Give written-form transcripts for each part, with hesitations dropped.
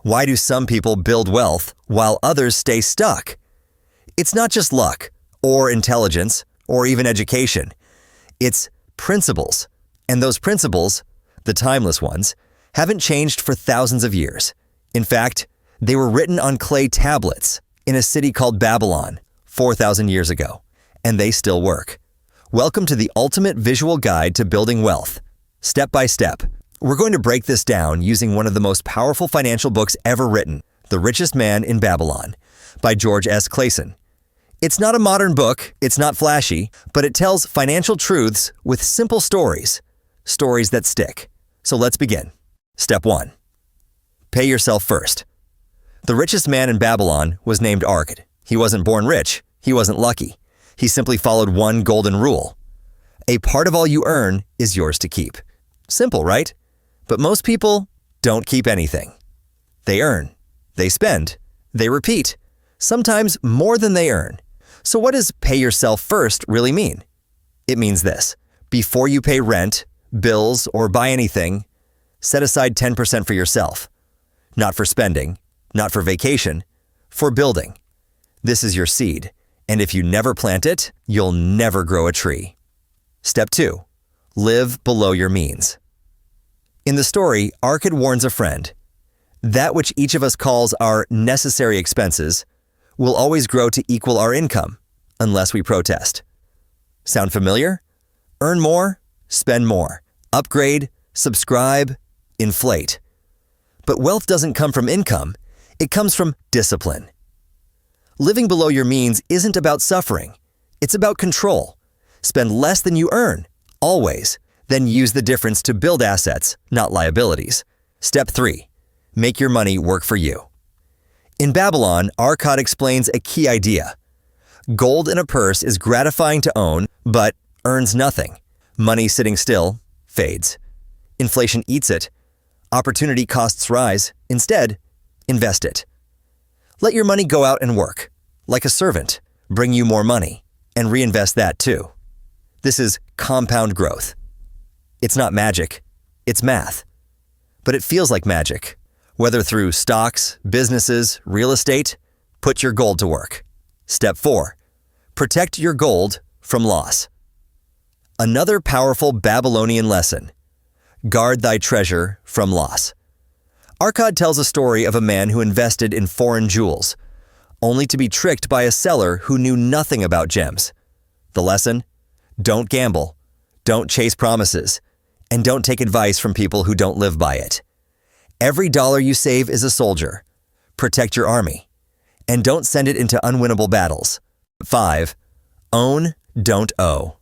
Why do some people build wealth while others stay stuck? It's not just luck, or intelligence, or even education. It's principles. And those principles, the timeless ones, haven't changed for thousands of years. In fact, they were written on clay tablets in a city called Babylon 4,000 years ago, and they still work. Welcome to the ultimate visual guide to building wealth, step by step. We're going to break this down using one of the most powerful financial books ever written, The Richest Man in Babylon, by George S. Clason. It's not a modern book, it's not flashy, but it tells financial truths with simple stories that stick. So let's begin. Step 1. Pay yourself first. The richest man in Babylon was named Arkad. He wasn't born rich, he wasn't lucky. He simply followed one golden rule. A part of all you earn is yours to keep. Simple, right? But most people don't keep anything. They earn, they spend, they repeat, sometimes more than they earn. So what does pay yourself first really mean? It means this: before you pay rent, bills, or buy anything, set aside 10% for yourself. Not for spending, not for vacation, for building. This is your seed, and if you never plant it, you'll never grow a tree. Step 2. Live below your means. In the story, Arkad warns a friend. That which each of us calls our necessary expenses will always grow to equal our income, unless we protest. Sound familiar? Earn more, spend more, upgrade, subscribe, inflate. But wealth doesn't come from income, it comes from discipline. Living below your means isn't about suffering, it's about control. Spend less than you earn, always. Then use the difference to build assets, not liabilities. Step 3. Make your money work for you. In Babylon, Arkad explains a key idea. Gold in a purse is gratifying to own, but earns nothing. Money sitting still fades. Inflation eats it. Opportunity costs rise. Instead, invest it. Let your money go out and work, like a servant, bring you more money, and reinvest that too. This is compound growth. It's not magic, it's math. But it feels like magic. Whether through stocks, businesses, real estate, put your gold to work. Step 4. Protect your gold from loss. Another powerful Babylonian lesson. Guard thy treasure from loss. Arkad tells a story of a man who invested in foreign jewels, only to be tricked by a seller who knew nothing about gems. The lesson? Don't gamble, don't chase promises, and don't take advice from people who don't live by it. Every dollar you save is a soldier. Protect your army, and don't send it into unwinnable battles. 5. Own, don't owe.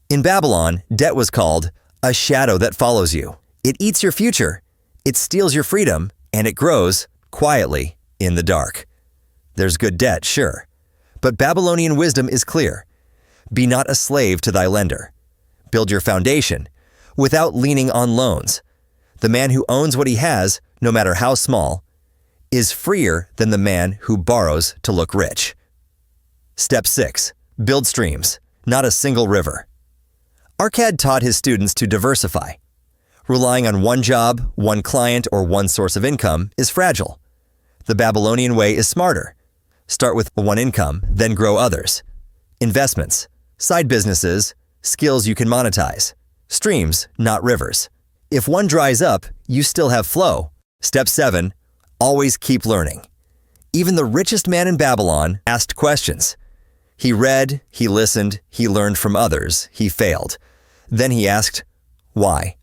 In Babylon, debt was called a shadow that follows you. It eats your future, it steals your freedom, and it grows, quietly, in the dark. There's good debt, sure, but Babylonian wisdom is clear. Be not a slave to thy lender. Build your foundation, without leaning on loans. The man who owns what he has, no matter how small, is freer than the man who borrows to look rich. Step 6. Build streams, not a single river. Arkad taught his students to diversify. Relying on one job, one client, or one source of income is fragile. The Babylonian way is smarter. Start with one income, then grow others. Investments, side businesses, skills you can monetize. Streams, not rivers. If one dries up, you still have flow. Step 7. Always keep learning. Even the richest man in Babylon asked questions. He read, he listened, he learned from others, he failed. Then he asked, why?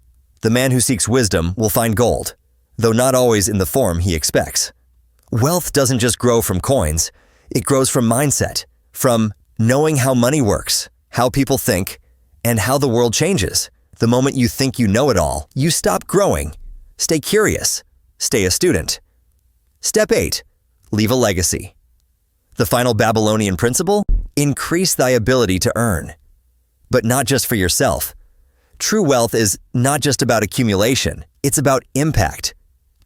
The man who seeks wisdom will find gold, though not always in the form he expects. Wealth doesn't just grow from coins, it grows from mindset, from knowing how money works, how people think, and how the world changes. The moment you think you know it all, you stop growing. Stay curious. Stay a student. Step 8. Leave a legacy. The final Babylonian principle? Increase thy ability to earn. But not just for yourself. True wealth is not just about accumulation, it's about impact.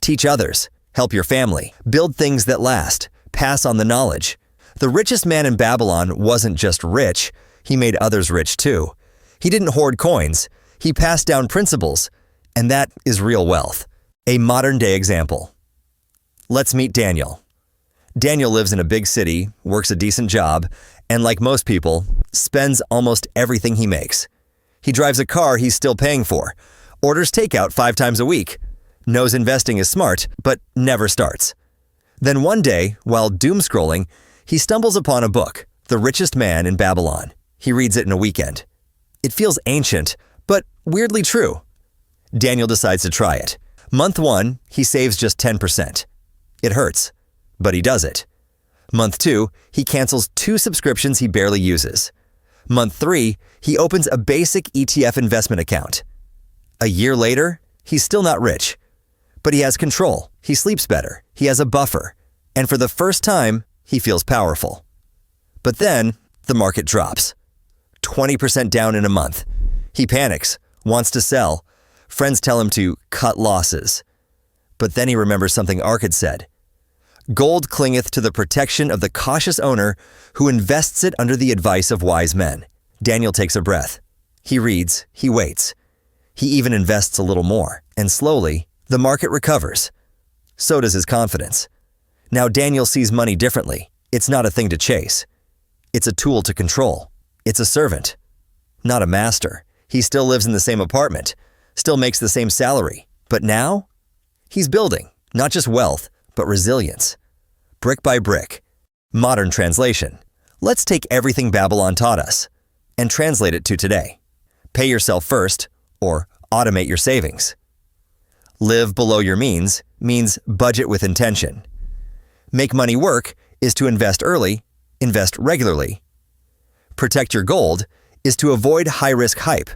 Teach others, help your family, build things that last, pass on the knowledge. The richest man in Babylon wasn't just rich, he made others rich too. He didn't hoard coins, he passed down principles, and that is real wealth. A modern-day example. Let's meet Daniel. Daniel lives in a big city, works a decent job, and like most people, spends almost everything he makes. He drives a car he's still paying for, orders takeout 5 times a week, knows investing is smart, but never starts. Then one day, while doom-scrolling, he stumbles upon a book, The Richest Man in Babylon. He reads it in a weekend. It feels ancient, but weirdly true. Daniel decides to try it. Month 1, he saves just 10%. It hurts, but he does it. Month 2, he cancels 2 subscriptions he barely uses. Month 3, he opens a basic ETF investment account. A year later, he's still not rich. But he has control, he sleeps better, he has a buffer, and for the first time, he feels powerful. But then, the market drops. 20% down in a month. He panics, wants to sell. Friends tell him to cut losses. But then he remembers something Ark had said. Gold clingeth to the protection of the cautious owner who invests it under the advice of wise men. Daniel takes a breath. He reads, he waits. He even invests a little more, and slowly, the market recovers. So does his confidence. Now Daniel sees money differently. It's not a thing to chase. It's a tool to control. It's a servant, not a master. He still lives in the same apartment, still makes the same salary. But now, he's building, not just wealth, but resilience. Brick by brick. Modern translation. Let's take everything Babylon taught us and translate it to today. Pay yourself first, or automate your savings. Live below your means means budget with intention. Make money work is to invest early, invest regularly. Protect your gold is to avoid high-risk hype.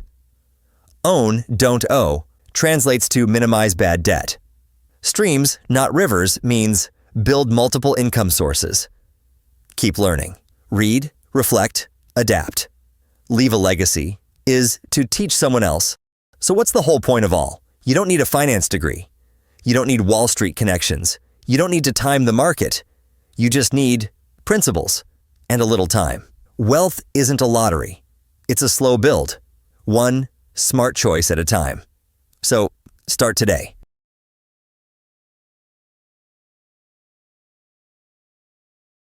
Own, don't owe translates to minimize bad debt. Streams, not rivers means build multiple income sources. Keep learning. Read, reflect, adapt. Leave a legacy is to teach someone else. So what's the whole point of all? You don't need a finance degree. You don't need Wall Street connections. You don't need to time the market. You just need principles and a little time. Wealth isn't a lottery. It's a slow build, one smart choice at a time. So start today.